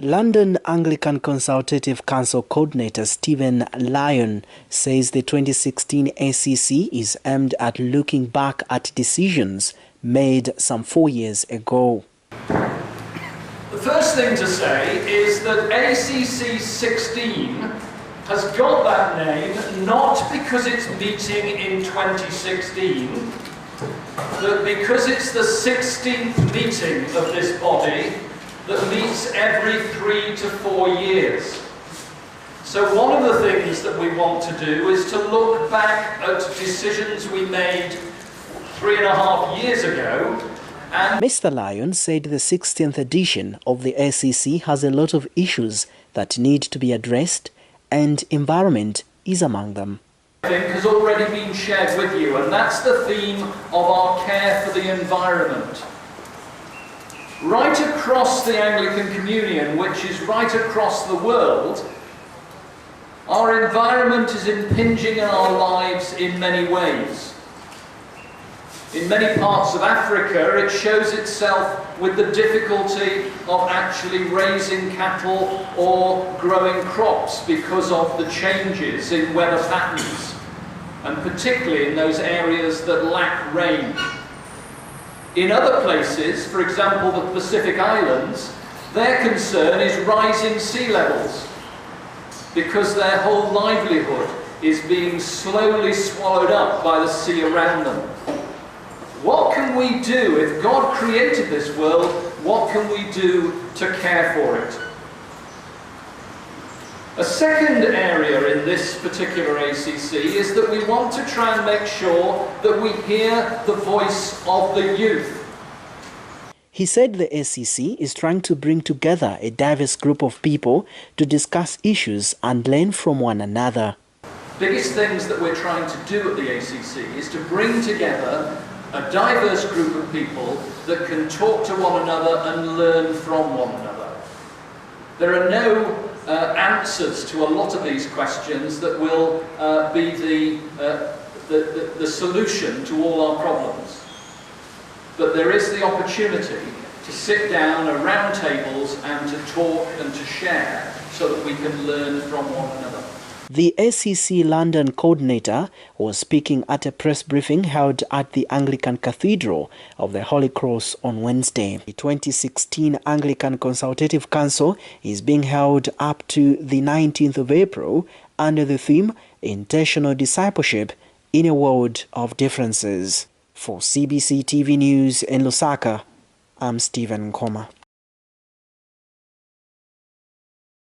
London Anglican Consultative Council Coordinator Stephen Lyon says the 2016 ACC is aimed at looking back at decisions made some 4 years ago. The first thing to say is that ACC 16 has got that name not because it's meeting in 2016, but because it's the 16th meeting of this body that meets every 3 to 4 years. So one of the things that we want to do is to look back at decisions we made 3.5 years ago. And Mr. Lyon said the 16th edition of the ACC has a lot of issues that need to be addressed, and environment is among them. I think has already been shared with you, and that's the theme of our care for the environment. Right across the Anglican Communion, which is right across the world, our environment is impinging on our lives in many ways. In many parts of Africa, it shows itself with the difficulty of actually raising cattle or growing crops because of the changes in weather patterns, and particularly in those areas that lack rain. In other places, for example the Pacific Islands, their concern is rising sea levels because their whole livelihood is being slowly swallowed up by the sea around them. What can we do? If God created this world, what can we do to care for it? A second area in this particular ACC is that we want to try and make sure that we hear the voice of the youth. He said the ACC is trying to bring together a diverse group of people to discuss issues and learn from one another. Biggest things that we're trying to do at the ACC is to bring together a diverse group of people that can talk to one another and learn from one another. There are no answers to a lot of these questions that will be the solution to all our problems. But there is the opportunity to sit down around tables and to talk and to share so that we can learn from one another. The ACC London coordinator was speaking at a press briefing held at the Anglican Cathedral of the Holy Cross on Wednesday. The 2016 Anglican Consultative Council is being held up to the 19th of April under the theme Intentional Discipleship in a World of Differences. For CBC TV News in Lusaka, I'm Stephen Nkoma.